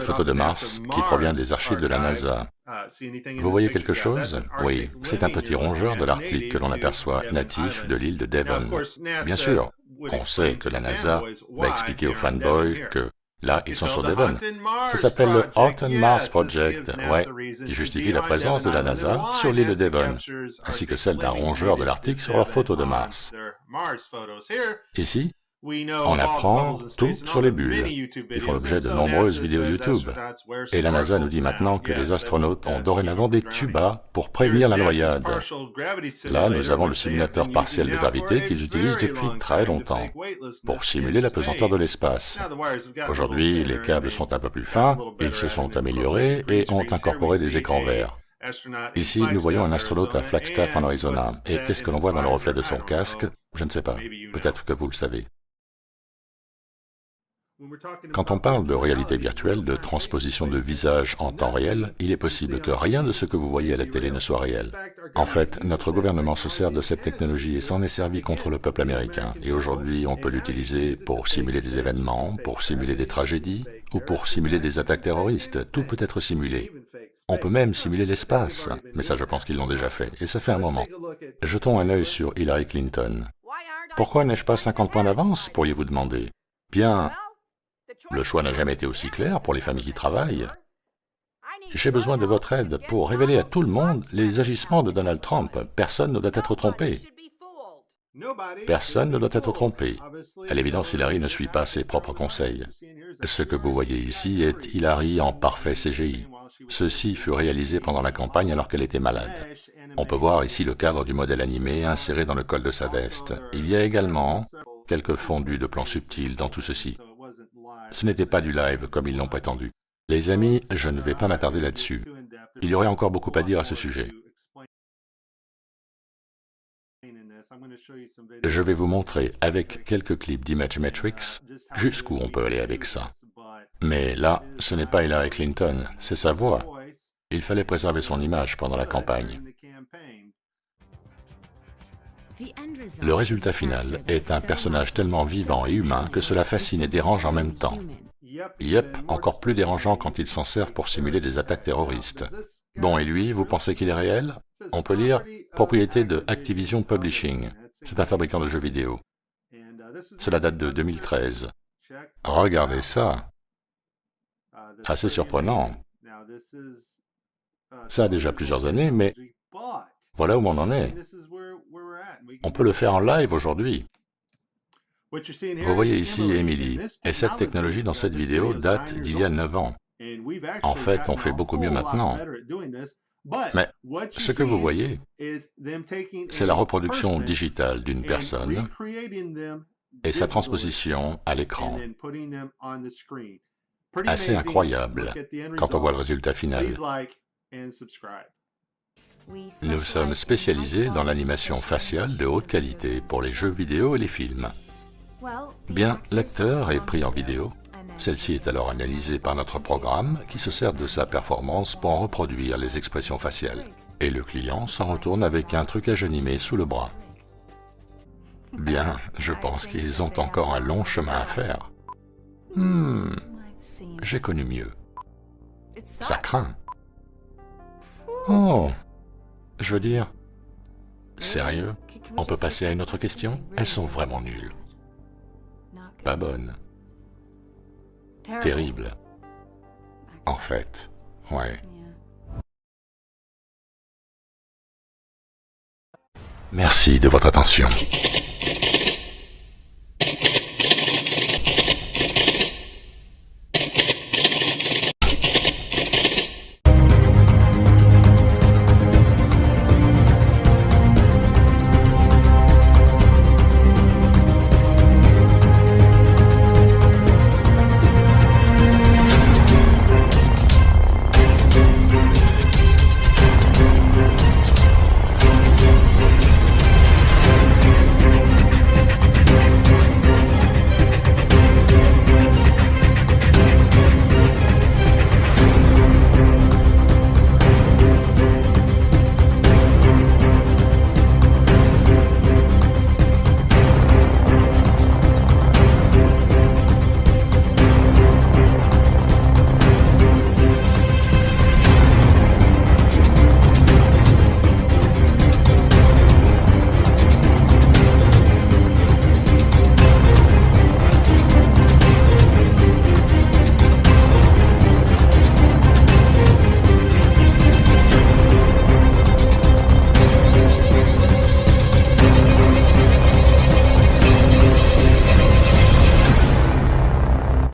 photo de Mars qui provient des archives de la NASA. Vous voyez quelque chose? Oui, c'est un petit rongeur de l'Arctique que l'on aperçoit, natif de l'île de Devon. Bien sûr, on sait que la NASA va expliquer aux fanboys que là, ils sont sur Devon. Ça s'appelle le Houghton Mars Project, ouais, qui justifie la présence de la NASA sur l'île de Devon, ainsi que celle d'un rongeur de l'Arctique sur leur photo de Mars. Ici, on apprend tout sur les bulles, qui font l'objet de nombreuses vidéos YouTube. Et la NASA nous dit maintenant que les astronautes ont dorénavant des tubas pour prévenir la noyade. Là, nous avons le simulateur partiel de gravité qu'ils utilisent depuis très longtemps, pour simuler la pesanteur de l'espace. Aujourd'hui, les câbles sont un peu plus fins, ils se sont améliorés et ont incorporé des écrans verts. Ici, nous voyons un astronaute à Flagstaff en Arizona, et qu'est-ce que l'on voit dans le reflet de son casque? Je ne sais pas, peut-être que vous le savez. Quand on parle de réalité virtuelle, de transposition de visage en temps réel, il est possible que rien de ce que vous voyez à la télé ne soit réel. En fait, notre gouvernement se sert de cette technologie et s'en est servi contre le peuple américain. Et aujourd'hui, on peut l'utiliser pour simuler des événements, pour simuler des tragédies, ou pour simuler des attaques terroristes. Tout peut être simulé. On peut même simuler l'espace, mais ça je pense qu'ils l'ont déjà fait, et ça fait un moment. Jetons un œil sur Hillary Clinton. Pourquoi n'ai-je pas 50 points d'avance, pourriez-vous demander? Bien, le choix n'a jamais été aussi clair pour les familles qui travaillent. J'ai besoin de votre aide pour révéler à tout le monde les agissements de Donald Trump. Personne ne doit être trompé. Personne ne doit être trompé. À l'évidence, Hillary ne suit pas ses propres conseils. Ce que vous voyez ici est Hillary en parfait CGI. Ceci fut réalisé pendant la campagne alors qu'elle était malade. On peut voir ici le cadre du modèle animé inséré dans le col de sa veste. Il y a également quelques fondus de plans subtils dans tout ceci. Ce n'était pas du live comme ils l'ont prétendu. Les amis, je ne vais pas m'attarder là-dessus. Il y aurait encore beaucoup à dire à ce sujet. Je vais vous montrer avec quelques clips d'Imagemetrics jusqu'où on peut aller avec ça. Mais là, ce n'est pas Hillary Clinton, c'est sa voix. Il fallait préserver son image pendant la campagne. Le résultat final est un personnage tellement vivant et humain que cela fascine et dérange en même temps. Yep, encore plus dérangeant quand ils s'en servent pour simuler des attaques terroristes. Bon, et lui, vous pensez qu'il est réel? On peut lire « Propriété de Activision Publishing ». C'est un fabricant de jeux vidéo. Cela date de 2013. Regardez ça. Assez surprenant. Ça a déjà plusieurs années, mais voilà où on en est. On peut le faire en live aujourd'hui. Vous voyez ici Emily, et cette technologie dans cette vidéo date d'il y a 9 ans. En fait, on fait beaucoup mieux maintenant. Mais ce que vous voyez, c'est la reproduction digitale d'une personne et sa transposition à l'écran. Assez incroyable quand on voit le résultat final. Nous sommes spécialisés dans l'animation faciale de haute qualité pour les jeux vidéo et les films. Bien, l'acteur est pris en vidéo. Celle-ci est alors analysée par notre programme qui se sert de sa performance pour en reproduire les expressions faciales. Et le client s'en retourne avec un trucage animé sous le bras. Bien, je pense qu'ils ont encore un long chemin à faire. J'ai connu mieux. Ça craint. Oh, je veux dire, sérieux, on peut passer à une autre question? Elles sont vraiment nulles. Pas bonnes. Terrible. En fait, ouais. Merci de votre attention.